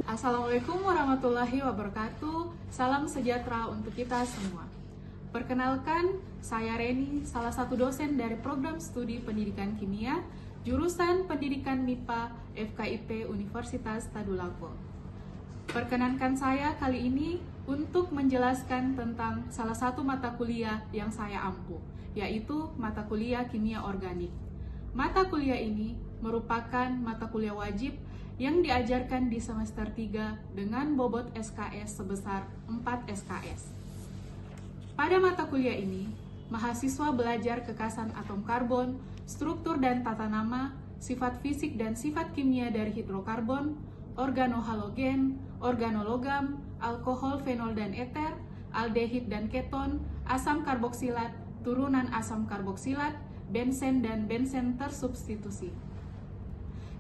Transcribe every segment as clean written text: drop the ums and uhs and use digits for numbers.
Assalamualaikum warahmatullahi wabarakatuh. Salam sejahtera untuk kita semua. Perkenalkan, saya Reni, salah satu dosen dari program studi pendidikan kimia, jurusan pendidikan MIPA FKIP Universitas Tadulako. Perkenankan saya kali ini untuk menjelaskan tentang salah satu mata kuliah yang saya ampu, yaitu mata kuliah kimia organik. Mata kuliah ini merupakan mata kuliah wajib yang diajarkan di semester 3 dengan bobot SKS sebesar 4 SKS. Pada mata kuliah ini, mahasiswa belajar kekasan atom karbon, struktur dan tata nama, sifat fisik dan sifat kimia dari hidrokarbon, organohalogen, organologam, alkohol, fenol dan eter, aldehid dan keton, asam karboksilat, turunan asam karboksilat, bensen dan bensen tersubstitusi.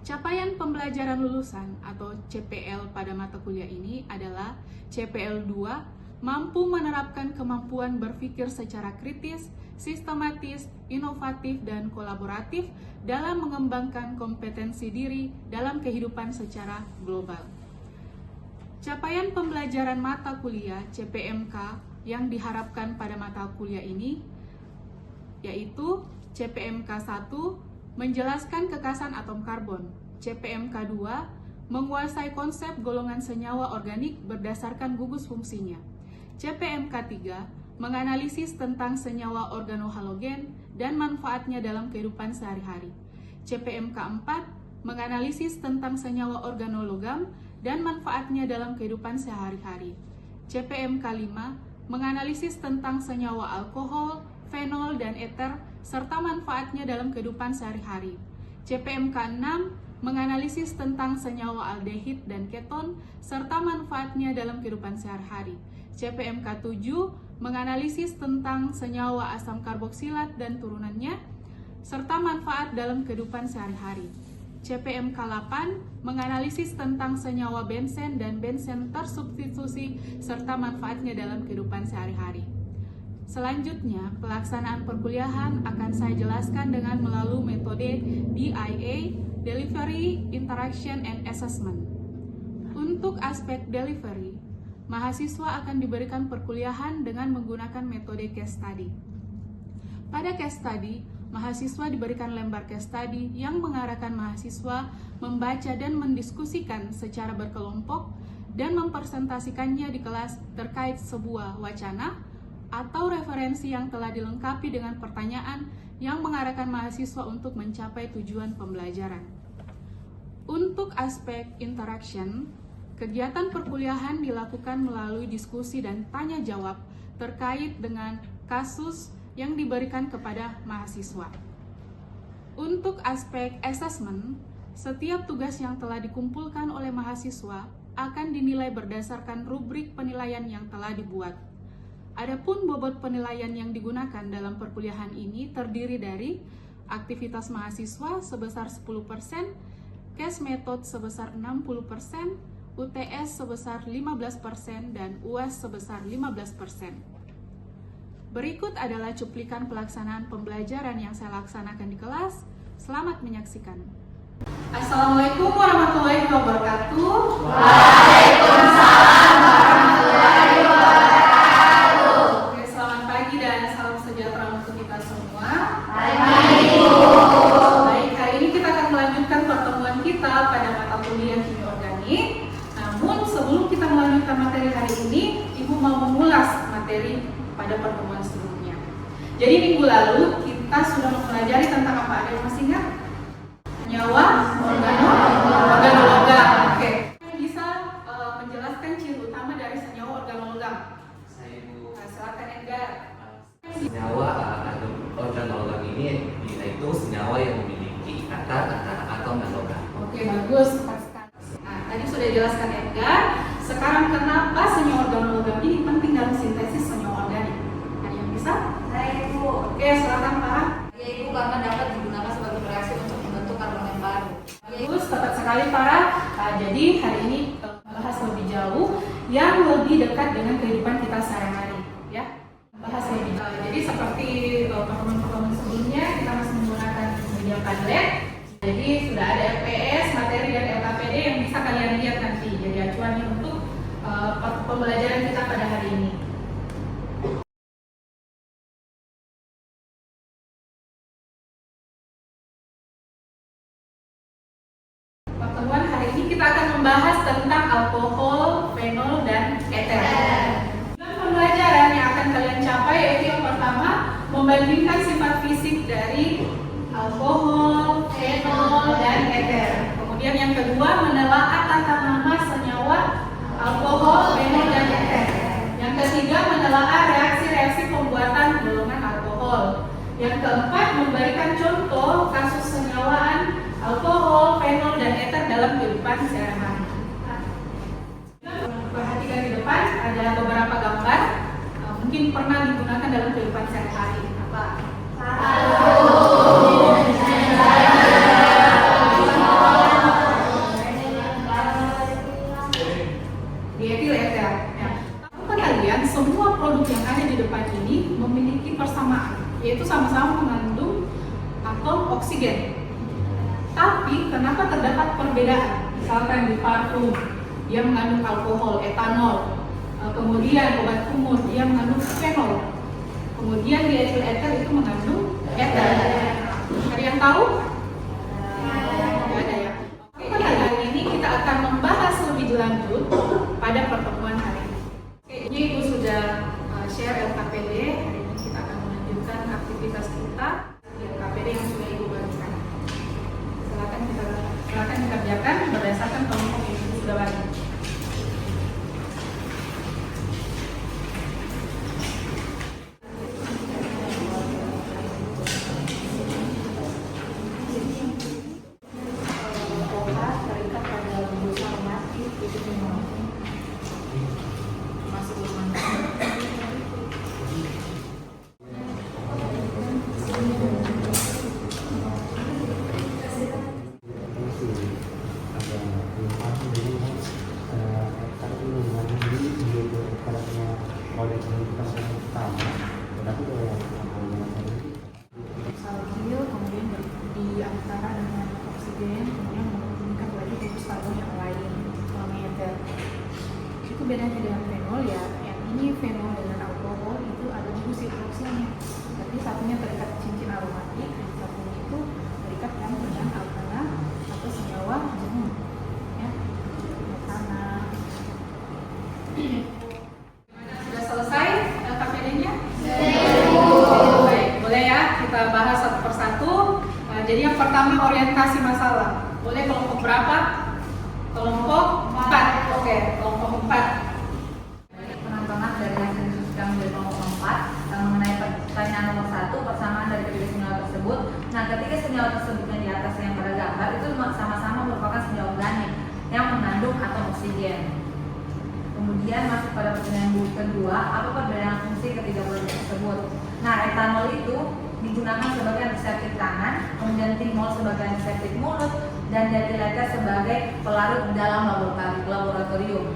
Capaian pembelajaran lulusan atau CPL pada mata kuliah ini adalah CPL 2, mampu menerapkan kemampuan berpikir secara kritis, sistematis, inovatif, dan kolaboratif dalam mengembangkan kompetensi diri dalam kehidupan secara global. Capaian pembelajaran mata kuliah CPMK yang diharapkan pada mata kuliah ini yaitu CPMK 1, menjelaskan kekasan atom karbon. CPMK 2, menguasai konsep golongan senyawa organik berdasarkan gugus fungsinya. CPMK 3, menganalisis tentang senyawa organohalogen dan manfaatnya dalam kehidupan sehari-hari. CPMK 4, menganalisis tentang senyawa organologam dan manfaatnya dalam kehidupan sehari-hari. CPMK 5, menganalisis tentang senyawa alkohol, fenol, dan eter, serta manfaatnya dalam kehidupan sehari-hari. CPMK 6, menganalisis tentang senyawa aldehid dan keton, serta manfaatnya dalam kehidupan sehari-hari. CPMK 7, menganalisis tentang senyawa asam karboksilat dan turunannya, serta manfaat dalam kehidupan sehari-hari. CPMK 8, menganalisis tentang senyawa bensen dan bensen tersubstitusi, serta manfaatnya dalam kehidupan sehari-hari. Selanjutnya, pelaksanaan perkuliahan akan saya jelaskan dengan melalui metode DIA, Delivery, Interaction, and Assessment. Untuk aspek delivery, mahasiswa akan diberikan perkuliahan dengan menggunakan metode case study. Pada case study, mahasiswa diberikan lembar case study yang mengarahkan mahasiswa membaca dan mendiskusikan secara berkelompok dan mempresentasikannya di kelas terkait sebuah wacana atau referensi yang telah dilengkapi dengan pertanyaan yang mengarahkan mahasiswa untuk mencapai tujuan pembelajaran. Untuk aspek interaction, kegiatan perkuliahan dilakukan melalui diskusi dan tanya jawab terkait dengan kasus yang diberikan kepada mahasiswa. Untuk aspek assessment, setiap tugas yang telah dikumpulkan oleh mahasiswa akan dinilai berdasarkan rubrik penilaian yang telah dibuat. Adapun bobot penilaian yang digunakan dalam perkuliahan ini terdiri dari aktivitas mahasiswa sebesar 10%, case method sebesar 60%, UTS sebesar 15%, dan UAS sebesar 15%. Berikut adalah cuplikan pelaksanaan pembelajaran yang saya laksanakan di kelas. Selamat menyaksikan. Assalamualaikum warahmatullahi wabarakatuh. Waalaikumsalam warahmatullahi wabarakatuh. Baik, hari ini kita akan melanjutkan pertemuan kita pada mata kuliah kimia organik. Namun sebelum kita melanjutkan materi hari ini, Ibu mau mengulas materi pada pertemuan sebelumnya. Jadi minggu lalu kita sudah mempelajari tentang apa, ada yang masih ingat? Senyawa organologam. Oke. Bisa menjelaskan ciri utama dari senyawa organologam? Saya Ibu. Nah, silakan Edgar. Senyawa organologam ini yaitu senyawa yang memiliki ikatan antara atom dan logam. Oke, bagus. Nah, tadi sudah dijelaskan Edgar. Sekarang kenapa senyawa organologam ini penting dalam sintesis senyawa organik? Ada yang bisa? Saya Ibu. Oke, silakan Pak. Ya Ibu, karena dapat digunakan sebagai reaksi untuk membentuk karbon yang baru. Bagus. sekali Farah. Jadi hari ini bahas lebih jauh yang lebih dekat dengan kehidupan kita sehari-hari, ya. Bahas lebih jauh. Jadi seperti pertemuan-pertemuan sebelumnya kita masih menggunakan media Padlet. Jadi sudah ada LPS, materi dan LKPD yang bisa kalian lihat nanti. Jadi acuannya untuk pembelajaran kita pada hari ini. Pertemuan hari ini kita akan membahas tentang alkohol, fenol, dan eter. Dalam pembelajaran yang akan kalian capai yaitu yang pertama, membandingkan sifat fisik dari alkohol, fenol, dan eter. Kemudian yang kedua, menelaah tata nama senyawa alkohol, fenol, dan eter. Yang ketiga, menelaah reaksi-reaksi pembuatan golongan alkohol. Yang keempat, memberikan contoh kasus senyawaan alkohol, fenol, dan eter dalam kehidupan sehari-hari. Perhatikan di depan ada beberapa gambar, mungkin pernah digunakan dalam kehidupan sehari-hari. Apa? Dietil eter. Tahukah kalian semua produk yang ada di depan ini memiliki persamaan, yaitu sama-sama mengandung atom oksigen. Tapi kenapa terdapat perbedaan? Misalkan di parfum dia mengandung alkohol, etanol. Kemudian obat kumur dia mengandung fenol. Kemudian di etil eter itu mengandung eter. Ada yang tahu? Tidak ada ya. Oke, hari ini kita akan membahas lebih lanjut pada pertemuan hari ini. Oke, ini Ibu sudah share LKPD. Hari ini kita akan melanjutkan aktivitas kita di LKPD yang sudah Ibu bagikan. Silakan dikerjakan berdasarkan kelompok yang sudah bagi. Salju kemudian di antara dengan oksigen, kemudian meningkat lagi gugus karbon yang lain, meter. Itu bedanya dengan fenol ya. Yang ini fenol dengan alkohol itu ada gugus hidroksilnya. Tapi satunya terikat cincin aromatik, satunya itu terikat kan dengan alkana atau senyawa jenuh. Ya, metana. Sudah selesai LKPD-nya? Baik, boleh ya kita bahas satu persatu. Jadi yang pertama orientasi masalah. Boleh kelompok berapa? Kelompok 4. Oke, kelompok 4. Penontonan dari hasil diskusi kami dari kelompok 4 mengenai pertanyaan nomor 1, persamaan dari ketiga senyawa tersebut. Nah, ketiga senyawa tersebut yang di atas yang pada gambar itu sama-sama merupakan senyawa organik yang mengandung atom oksigen. Kemudian masuk pada pertanyaan kedua, apa perbedaan fungsi ketiga produk tersebut? Nah, etanol itu digunakan sebagai antiseptik tangan, kemudian timol sebagai antiseptik mulut, dan dietil sebagai pelarut dalam laboratorium.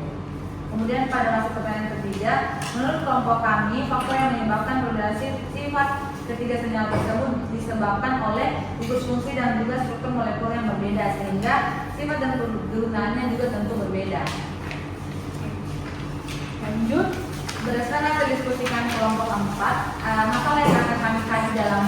Kemudian pada masuk pertanyaan ketiga, menurut kelompok kami, faktor yang menyebabkan perbedaan sifat ketiga senyawa tersebut disebabkan oleh gugus fungsi dan juga struktur molekul yang berbeda, sehingga sifat dan kegunaannya juga tentu berbeda. Lanjut. Berdasarkan hasil diskusi kami kelompok 4, masalah yang akan kami kaji dalam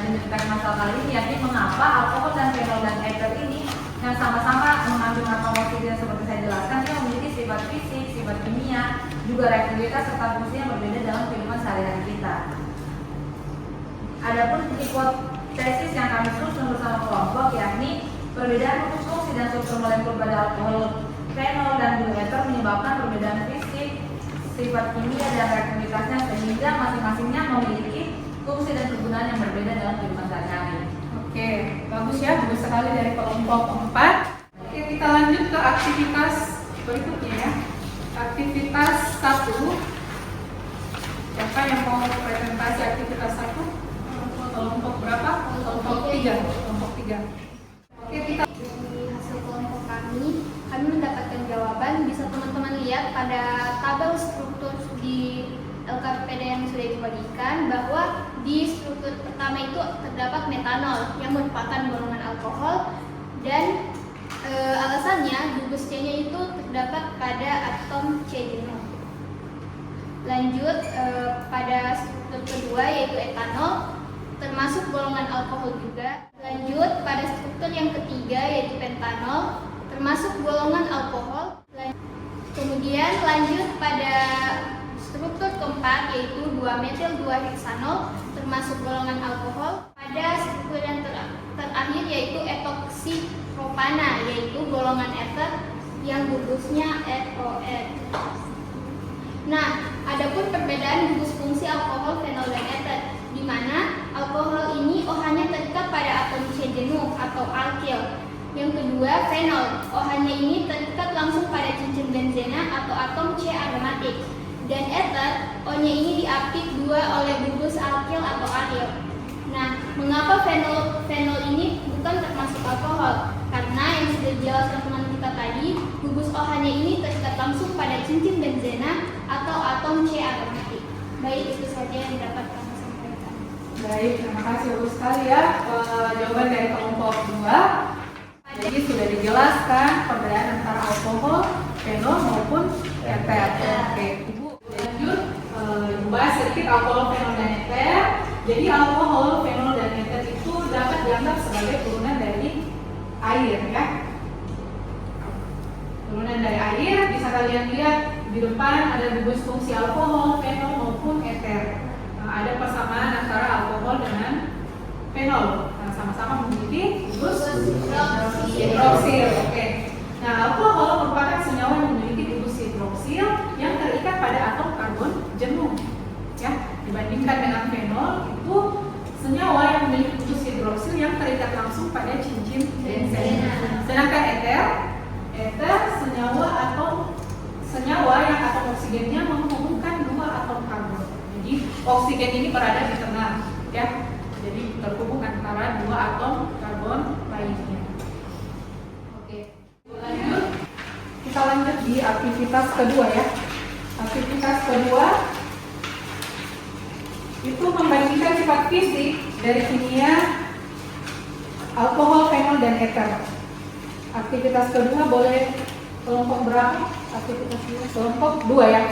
jenis masalah kali ini yakni mengapa alkohol dan fenol dan eter ini yang sama-sama mengandung atom oksigen seperti saya jelaskan, dia memiliki sifat fisik, sifat kimia, juga reaktivitas serta fungsi yang berbeda dalam kehidupan sehari-hari kita. Adapun hipotesis yang kami susun bersama kelompok yakni perbedaan fungsi dan struktur molekul pada alkohol, fenol, dan juga eter menyebabkan perbedaan fisik, sifat kimia, dan reaktivitasnya sehingga masing-masingnya memiliki fungsi dan kegunaan yang berbeda dalam kehidupan sehari-hari. Oke, bagus ya, bagus sekali dari kelompok 4. Oke, kita lanjut ke aktivitas berikutnya ya. Aktivitas 1. Siapa yang mau presentasi aktivitas 1? Kelompok berapa? Kelompok 3. Kelompok 3. Oke, kita pada tabel struktur di LKPD yang sudah dibagikan bahwa di struktur pertama itu terdapat metanol yang merupakan golongan alkohol dan alasannya gugus C-nya itu terdapat pada atom C jenuh. Lanjut pada struktur kedua yaitu etanol termasuk golongan alkohol juga. Lanjut pada struktur yang ketiga yaitu pentanol termasuk golongan alkohol. Kemudian lanjut pada struktur keempat yaitu 2-metil-2-heksanol termasuk golongan alkohol. Pada struktur yang terakhir yaitu etoksipropana yaitu golongan eter yang gugusnya FON. Nah, adapun perbedaan gugus fungsi alkohol, fenol, dan eter, di mana alkohol ini OH-nya terikat pada atom C jenuh atau alkil. Yang kedua, fenol, OH-nya ini terikat langsung pada cincin benzena atau atom C aromatik. Dan eter, O-nya ini diapit dua oleh gugus alkil atau alil. Nah, mengapa fenol ini bukan termasuk alkohol? Karena yang sudah dijelaskan teman kita tadi, gugus OH-nya ini terikat langsung pada cincin benzena atau atom C aromatik. Baik, itu saja yang dapat kami sampaikan. Baik, terima kasih Ibu sekali ya jawaban dari kelompok 2. Jadi sudah dijelaskan perbedaan antara alkohol, fenol maupun eter. Oke, Ibu lanjut bahas sedikit alkohol, fenol, dan eter. Jadi alkohol, fenol, dan eter itu dapat dianggap sebagai turunan dari air ya. Turunan dari air, bisa kalian lihat di depan ada gugus fungsi alkohol, fenol maupun eter. Ada persamaan antara alkohol dengan fenol. Sama-sama memiliki gugus hidroksil. Oke. Nah, alkohol merupakan senyawa yang memiliki gugus hidroksil yang terikat pada atom karbon jenuh. Ya, dibandingkan dengan fenol itu senyawa yang memiliki gugus hidroksil yang terikat langsung pada cincin benzena. Sedangkan eter senyawa yang atom oksigennya menghubungkan dua atom karbon. Jadi oksigen ini berada di tengah, ya. Jadi terhubung antara dua atom karbon lainnya. Oke, lanjut. Kita lanjut di aktivitas kedua ya. Aktivitas kedua itu membandingkan sifat fisik dari kimia alkohol, fenol, dan eter. Aktivitas kedua boleh kelompok berapa? Aktivitas kedua kelompok 2 ya.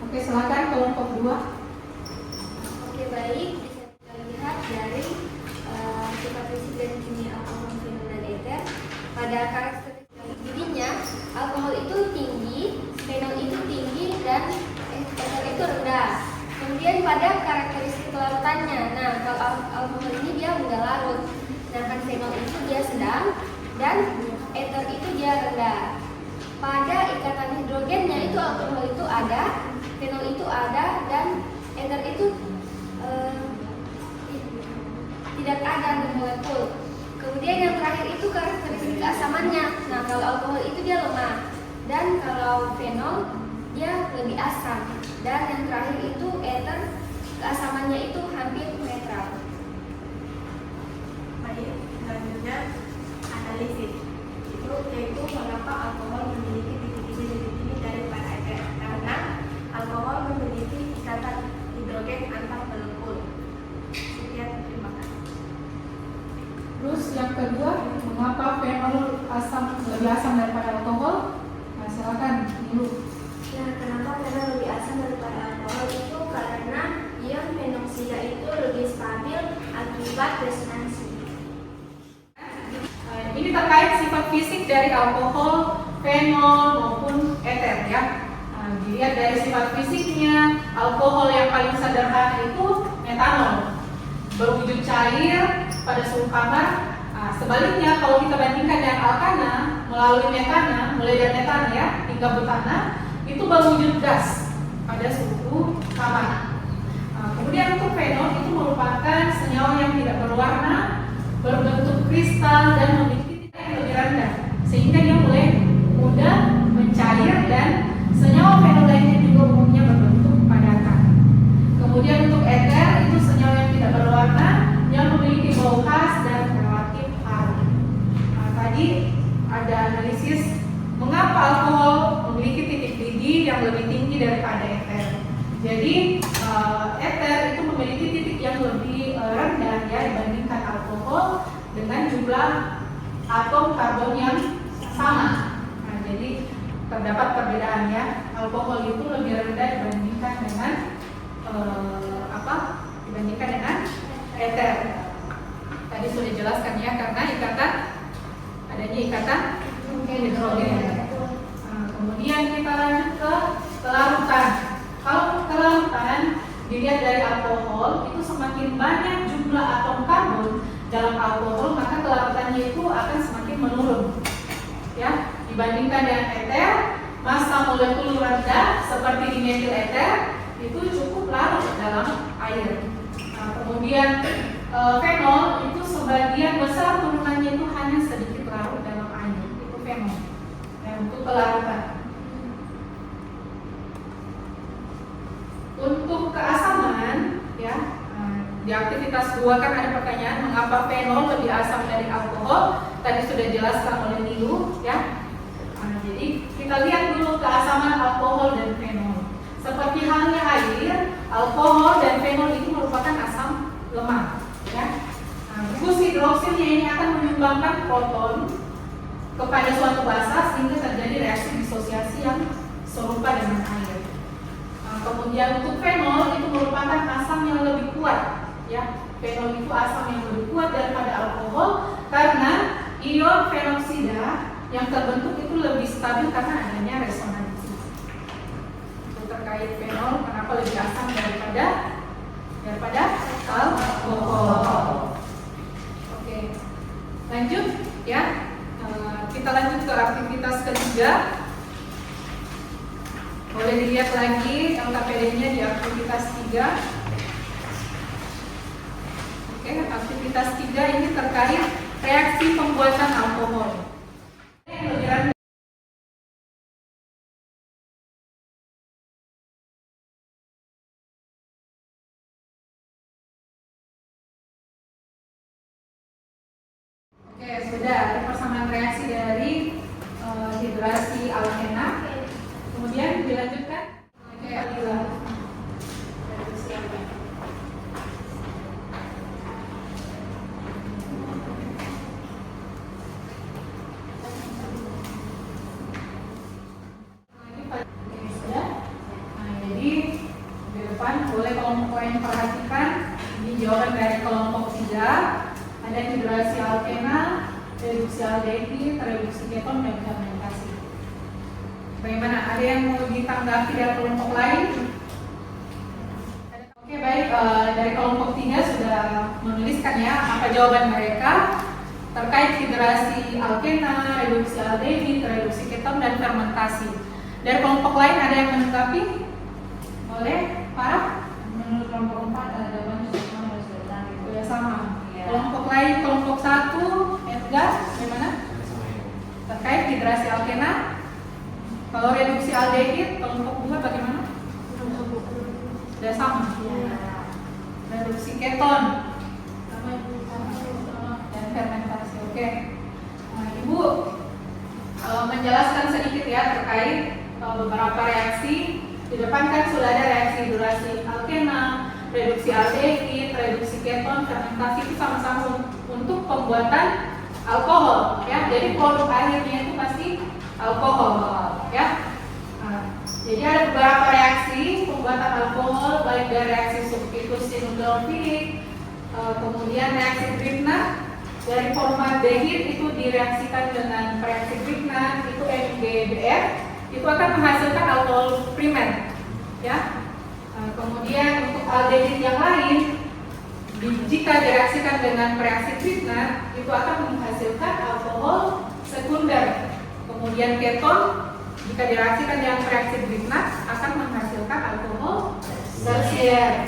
Oke, silakan kelompok 2. Oke, baik, bisa kita lihat dari sifat fisik dan kimia alkohol, fenol, dan eter. Pada karakteristik dirinya, alkohol itu tinggi, fenol itu tinggi, dan eter itu rendah. Kemudian pada karakteristik larutannya, nah kalau alkohol ini dia mudah larut, sedangkan fenol itu dia sedang, dan eter itu dia rendah. Pada ikatan hidrogennya itu alkohol itu ada, fenol itu ada, dan eter itu tidak ada di molekul. Kemudian yang terakhir itu karakteristik keasamannya. Nah, kalau alkohol itu dia lemah, dan kalau fenol dia lebih asam. Dan yang terakhir itu eter, keasamannya itu hampir netral. Baik, selanjutnya analisis. Itu yaitu mengapa alkohol memiliki titik-titik lebih tinggi daripada eter. Karena alkohol memiliki ikatan hidrogen antar molekul. Sekian, terima kasih. Terus yang kedua, mengapa fenol lebih asam daripada alkohol? Nah, silakan dulu. Nah, kenapa fenol lebih asam daripada alkohol itu karena ion fenoksida itu lebih stabil akibat resonansi. Ini terkait sifat fisik dari alkohol, fenol maupun eter ya. Nah, dilihat dari sifat fisiknya, alkohol yang paling sederhana itu metanol, berwujud cair pada suhu kamar. Nah, sebaliknya kalau kita bandingkan dengan alkana melalui metana, mulai dari metana ya hingga butana, itu berwujud gas pada suhu kamar. Nah, kemudian untuk fenol itu merupakan senyawa yang tidak berwarna, berbentuk kristal dan memiliti titik yang lebih rendah, sehingga dia mulai mudah mencair, dan senyawa fenol lainnya juga umumnya berbentuk padatan. Kemudian untuk eter itu senyawa yang tidak berwarna, yang memiliki bau khas dan relatif harum. Nah, tadi ada analisis mengapa alkohol memiliki titik didih yang lebih tinggi daripada eter? Jadi eter itu memiliki titik yang lebih rendah ya dibandingkan alkohol dengan jumlah atom karbon yang sama. Nah, jadi terdapat perbedaan ya. Alkohol itu lebih rendah dibandingkan dengan dibandingkan dengan eter. Tadi sudah jelaskan ya, karena adanya ikatan hidrogen. Kemudian kita lanjut ke kelarutan. Kalau kelarutan dilihat dari alkohol itu semakin banyak jumlah atom karbon dalam alkohol, maka kelarutannya itu akan semakin menurun. Ya, dibandingkan dengan eter, massa molekul rendah seperti di metil eter itu cukup larut dalam air. Nah, kemudian fenol itu sebagian besar turunannya itu hanya sedikit larut dalam air. Itu fenol. Ya, untuk kelarutan. Untuk keasaman, ya, di aktivitas 2 kan ada pertanyaan mengapa fenol lebih asam dari alkohol. Tadi sudah jelaskan oleh Nilu, ya. Jadi kita lihat dulu keasaman alkohol dan fenol. Seperti halnya air, alkohol dan fenol itu merupakan asam lemah, ya. Gus hidroksilnya ini akan menyumbangkan proton kepada suatu basa sehingga terjadi reaksi disosiasi yang serupa dengan air. Kemudian untuk fenol itu merupakan asam yang lebih kuat, ya. Fenol itu asam yang lebih kuat daripada alkohol karena ion fenoksida yang terbentuk itu lebih stabil karena adanya resonansi. Itu terkait fenol kenapa lebih asam daripada alkohol. Oke, lanjut ya. Kita lanjut ke aktivitas ketiga. Boleh dilihat lagi LKPD-nya di aktivitas 3. Oke, aktivitas 3 ini terkait reaksi pembuatan alkohol. Oke, sudah ada persamaan reaksi dari hidrasi alkena. Kemudian dilanjutkan. Oke, jadi di depan boleh kelompok poin perhatikan. Ini jawaban dari kelompok 3. Ada hidrasi alkena, reduksi aldehid, reduksi keton, dan fermentasi. Bagaimana? Ada yang mau ditanggapi dari kelompok lain? Oke, baik. Dari kelompok 3 sudah menuliskan ya apa jawaban mereka terkait hidrasi alkena, reduksi aldehid, reduksi keton, dan fermentasi. Dari kelompok lain ada yang menanggapi? Boleh, Farah? Menurut kelompok 4 ada banyak Sudah sama. Kelompok lain, kelompok 1, Edgar, bagaimana? Terkait hidrasi alkena. Kalau reduksi aldehid, kelompok 2 bagaimana? Sudah sama. Reduksi keton dan fermentasi. Oke. Nah, Ibu menjelaskan sedikit ya terkait beberapa reaksi. Di depan kan sudah ada reaksi hidrasi alkena, reduksi aldehid, reduksi keton, fermentasi itu sama-sama untuk pembuatan alkohol ya. Jadi produk akhirnya itu pasti alkohol ya. Jadi ada beberapa reaksi pembuatan alkohol baik dari reaksi substitusi nukleofilik, kemudian reaksi Grignard dari formaldehid itu direaksikan dengan reaksi Grignard itu MgBr itu akan menghasilkan alkohol primer ya. Kemudian untuk aldehid yang lain jika direaksikan dengan reaksi Grignard itu akan menghasilkan alkohol sekunder. Kemudian keton jika direaksikan dengan reaksi Grignard akan menghasilkan alkohol tersier.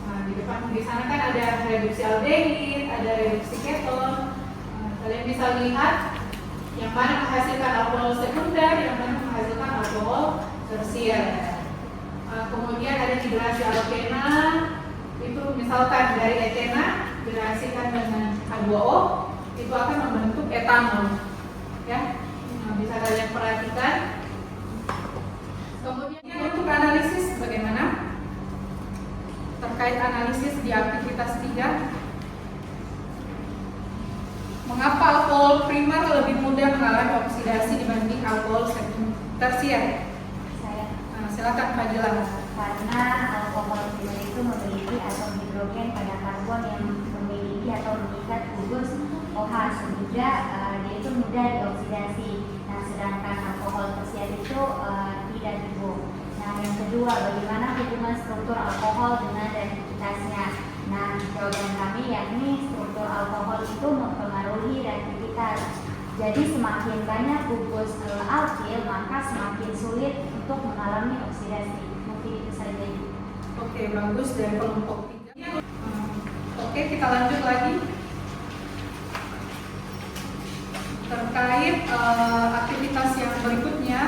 Nah, di depan di sana kan ada reduksi aldehid, ada reduksi keton. Kalian bisa lihat yang mana menghasilkan alkohol sekunder, yang mana menghasilkan alkohol tersier. Kemudian ada hidrasi alkena, itu misalkan dari etena direaksikan dengan H2O, itu akan membentuk etanol. Ya. bisa kalian perhatikan. Kemudian untuk analisis bagaimana? Terkait analisis di aktivitas 3, mengapa alkohol primer lebih mudah mengalami oksidasi dibanding alkohol tersier? Silakan Pak Dila. Karena alkohol primer itu memiliki atom hidrogen pada karbon yang memiliki atau mengikat gugus OH sehingga dia itu mudah dioksidasi. Nah, sedangkan alkohol tersier itu tidak gitu. Nah, yang kedua, bagaimana hubungan struktur alkohol dengan reaktivitasnya? Nah, jawaban kami yakni struktur alkohol itu mempengaruhi reaktivitas. Jadi semakin banyak gugus alkil, maka semakin sulit untuk mengalami oksidasi. Mungkin itu saja. Oke, bagus dari kelompok 3. Oke, kita lanjut lagi. Terkait aktivitas yang berikutnya,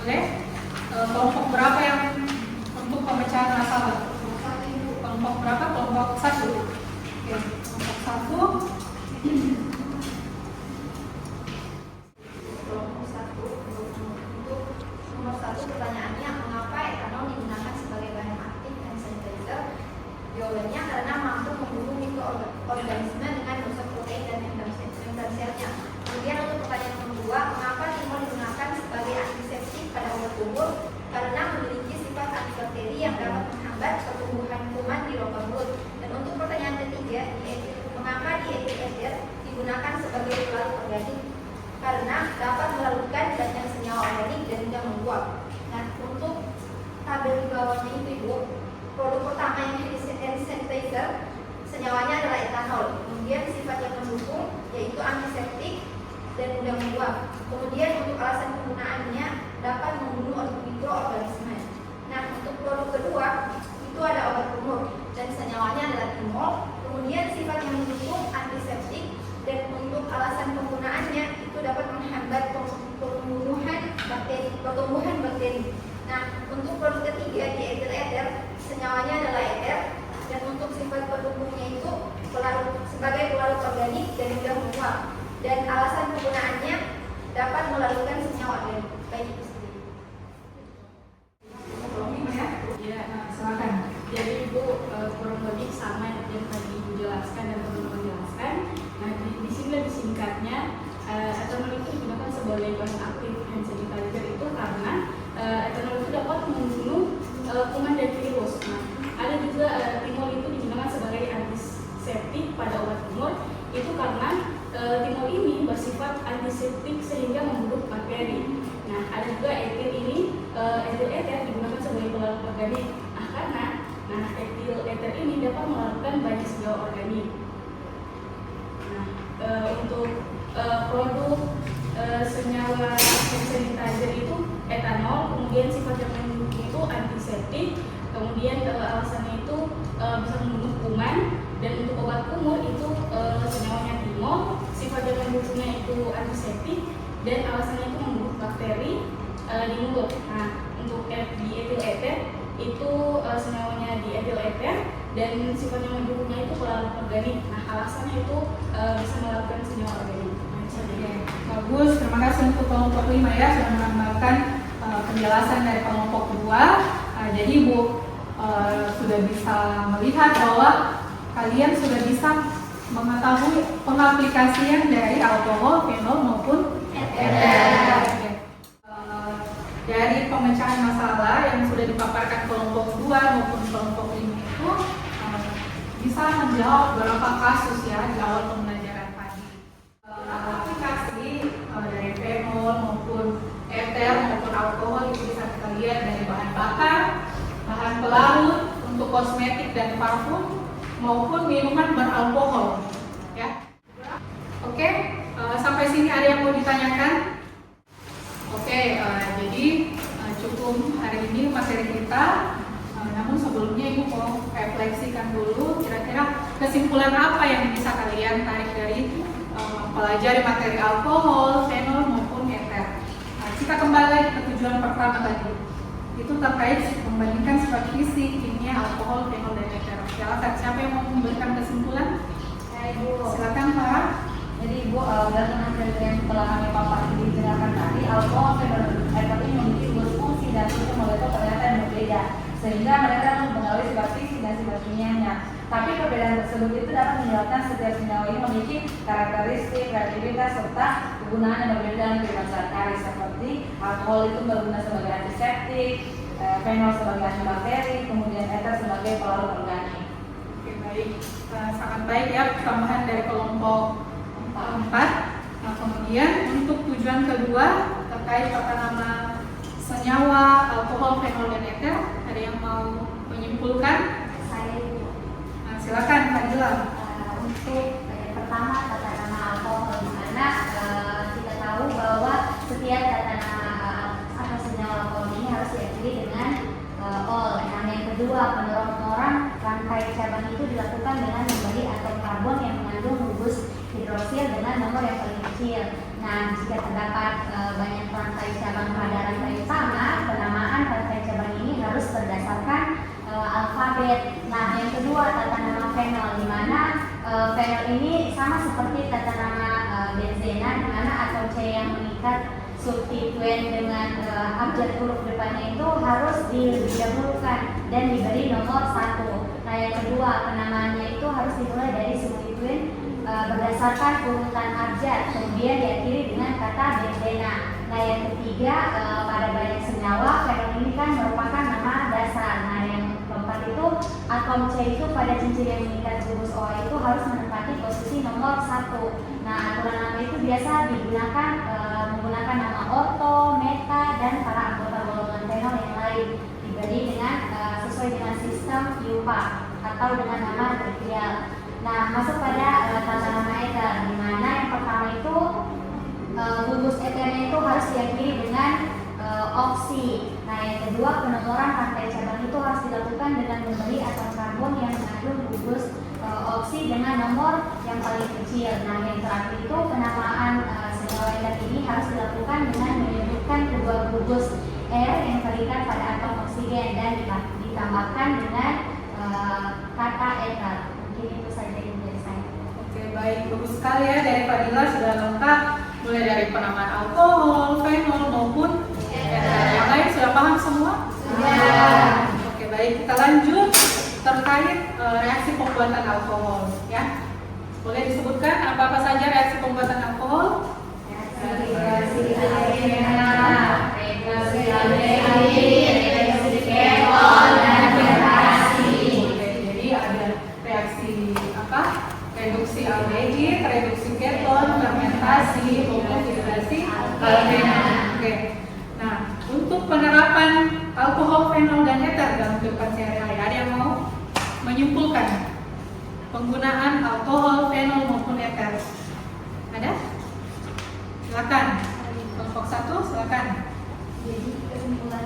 boleh kelompok berapa yang untuk pemecahan masalah? Kelompok berapa? Kelompok 1. Oke, kelompok 1. Kelompok 1 untuk nomor 1 pertanyaannya, mengapa etanol digunakan sebagai bahan aktif hand sanitizer? Jawabannya karena mampu membunuh mikroorganisme dengan dosa protein dan membran selnya. Kemudian untuk pertanyaan nomor 2, mengapa timol digunakan sebagai antiseptik pada obat kumur? Karena memiliki sifat antibakteri yang dapat menghambat pertumbuhan kuman di rongga mulut. Dan untuk pertanyaan ketiga, mengapa dietil ester digunakan sebagai pelarut organik? Karena dapat melakukan banyak senyawa organik dan tidak membuang. Nah, untuk tabel di bawahnya itu Ibu, produk pertama yang hand sanitizer senyawanya adalah etanol. Kemudian sifat yang mendukung yaitu antiseptik dan mudah membuang. Kemudian untuk alasan penggunaannya dapat membunuh mikroorganisme. Nah, untuk produk kedua itu ada obat kumur dan senyawanya adalah timol. Kemudian sifat yang mendukung antiseptik dan untuk alasan penggunaannya itu dapat menghambat pertumbuhan bakteri. Nah, untuk produk ketiga dietil eter, senyawanya adalah eter dan untuk sifat pendukungnya itu sebagai pelarut organik dan mudah membuang. Dan alasan penggunaannya dapat melakukan senyawa organik. Baik itu sendiri. Ya, silakan. Jadi Ibu kurang lebih sama yang tadi Ibu jelaskan dan teman-teman jelaskan. Nah, di sini lebih singkatnya, etanol itu digunakan sebagai bahan aktif hand sanitizer itu karena etanol itu dapat membunuh kuman dan virus. Nah, ada juga timol itu digunakan sebagai antiseptik pada obat kumur itu karena timol ini bersifat antiseptik sehingga membunuh bakteri. Nah, ada juga etil eter digunakan sebagai pelarut organik. Nah, karena etil eter ini dapat melakukan banyak senyawa organik. Nah, untuk produk senyawa hand sanitizer itu etanol, kemudian sifat yang mendukung itu antiseptik, kemudian alasannya itu bisa membunuh kuman, dan untuk obat kumur itu senyawanya timol, sifat yang mendukungnya itu antiseptik, dan alasannya itu membunuh bakteri di mulut. Nah, untuk dietil eter itu senyawanya dietil eter dan sifat yang mendukungnya itu pelarut organik. Nah, alasannya itu bisa melakukan senyawa organik. Bagus, terima kasih untuk kelompok 5 ya sudah menambahkan penjelasan dari kelompok 2. Jadi Ibu sudah bisa melihat bahwa kalian sudah bisa mengetahui pengaplikasian dari alkohol, fenol maupun eter. Dari pemecahan masalah yang sudah dipaparkan kelompok 2 maupun kelompok 5 itu bisa menjawab beberapa kasus ya di awal pembelajaran tadi. Aplikasi dari fenol maupun eter maupun alkohol itu bisa kita lihat dari bahan bakar, bahan pelarut untuk kosmetik dan parfum maupun minuman beralkohol ya. Oke, sampai sini ada yang mau ditanyakan? Oke, jadi cukup hari ini materi kita. Namun sebelumnya Ibu mau refleksikan dulu kira-kira kesimpulan apa yang bisa kalian tarik dari pelajari materi alkohol, fenol maupun eter. Kita kembali lagi ke tujuan pertama tadi. Itu terkait membandingkan sifat fisik, kimia, alkohol, fenol dan eter. Silakan, siapa yang mau memberikan kesimpulan? Silakan Pak. Jadi Ibu, berdasarkan kriteria yang telah kami paparkan dijelaskan tadi, alkohol fenol eter ini memiliki dua fungsi dan fungsi molekul ternyata yang berbeda, sehingga mereka mempengaruhi sifat fisik dan sifat kimianya. Tapi perbedaan tersebut itu dapat menyebabkan setiap senyawa ini memiliki karakteristik, reaktivitas, serta kegunaan yang berbeda dalam kehidupan sehari-hari, seperti alkohol itu berguna sebagai antiseptik, fenol sebagai antibakteri, kemudian eter sebagai pelarut organik. Oke, baik. Sangat baik ya tambahan dari kelompok 4. Nah, kemudian untuk tujuan kedua terkait tata nama senyawa alkohol, fenol, dan eter, ada yang mau menyimpulkan? Saya Nah, silakan Fadila. untuk yang pertama tata nama alkohol, di mana kita tahu bahwa setiap tata nama atau senyawa alkohol ini harus diakhiri dengan ol. Nah, yang kedua, penorong rantai cabang itu dilakukan dengan memberi atom karbon yang mengandung gugus hidroksil dengan nomor yang paling kecil. Nah, jika terdapat banyak rantai cabang pada rantai utama, penamaan rantai cabang ini harus berdasarkan alfabet. Nah, yang kedua tata nama fenol, di mana fenol ini sama seperti tata nama benzena, di mana atom C yang mengikat substituen dengan abjad huruf depannya itu harus didahulukan dan diberi nomor 1. Nah, yang kedua penamaannya itu harus dimulai dari substituen berdasarkan urutan abjad, kemudian diakhiri dengan kata benzena. Nah, yang ketiga, pada banyak senyawa fenol ini kan merupakan nama dasar. Nah, yang keempat itu atom C itu pada cincin yang mengikat gugus OH itu harus menempati posisi nomor 1. Nah, aturan nama itu biasa digunakan menggunakan nama orto, meta, dan para anggota golongan fenol yang lain, diberi dengan sesuai dengan sistem IUPAC atau dengan nama trivial. Nah, masuk pada tata nama eter, di mana yang pertama itu gugus eternya itu harus diakhiri dengan oksi. Nah, yang kedua, penomoran rantai cabang itu harus dilakukan dengan memberi atom karbon yang mengandung gugus oksi dengan nomor yang paling kecil. Nah, yang terakhir itu penamaan senyawa eter ini harus dilakukan dengan menyebutkan kedua gugus R yang terikat pada atom oksigen dan ditambahkan dengan kata eter. Mungkin itu saja yang dari saya. Oke, baik, bagus sekali ya dari Fadila, sudah lengkap mulai dari penamaan alkohol, fenol maupun eter. Yang lain sudah paham semua? Sudah. Oke, baik, kita lanjut terkait reaksi pembuatan alkohol ya. Boleh disebutkan apa-apa saja reaksi pembuatan alkohol? Reaksi alkena, reaksi Jadi ada reaksi apa? Reduksi aldehid, reduksi keton, fermentasi, maupun hidrasi alkena. Oke. Nah, untuk penerapan alkohol, fenol, dan eter dalam kehidupan sehari-hari, ada yang mau menyimpulkan penggunaan alkohol, fenol, maupun eter? Ada? Silakan. Kelompok 1, silakan. Jadi kesimpulan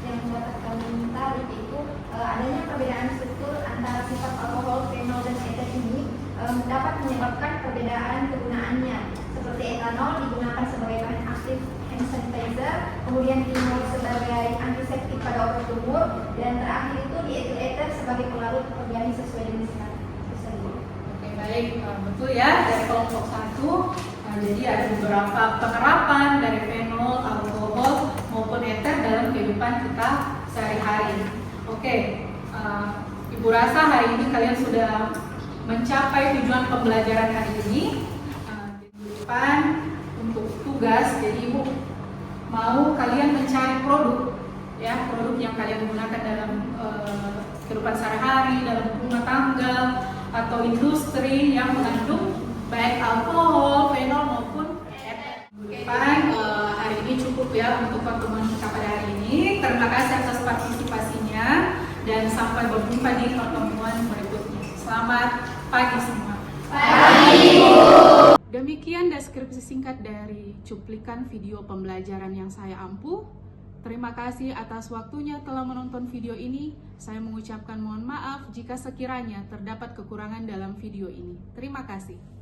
yang dapat kami minta yaitu adanya perbedaan struktur antara sifat alkohol, fenol, dan eter ini dapat menyebabkan perbedaan kegunaannya. Seperti etanol digunakan sebagai bahan aktif hand sanitizer, kemudian timur sebagai antiseptik pada obat tumor, dan terakhir itu diethil eter sebagai pelarut organik sesuai jenis tersebut. Oke, baik, betul ya dari kelompok 1. Jadi ada beberapa penerapan dari fenol, alkohol maupun eter dalam kehidupan kita sehari-hari. Oke, Ibu rasa hari ini kalian sudah mencapai tujuan pembelajaran hari ini. Di depan untuk tugas, jadi Ibu mau kalian mencari produk, ya produk yang kalian gunakan dalam kehidupan sehari-hari, dalam rumah tangga atau industri yang mengandung baik alkohol, fenol maupun eter. Hari ini cukup ya untuk pertemuan kita pada hari ini. Terima kasih atas partisipasinya dan sampai berjumpa di pertemuan berikutnya. Selamat pagi semua. Pagi, Bu. Demikian deskripsi singkat dari cuplikan video pembelajaran yang saya ampuh. Terima kasih atas waktunya telah menonton video ini. Saya mengucapkan mohon maaf jika sekiranya terdapat kekurangan dalam video ini. Terima kasih.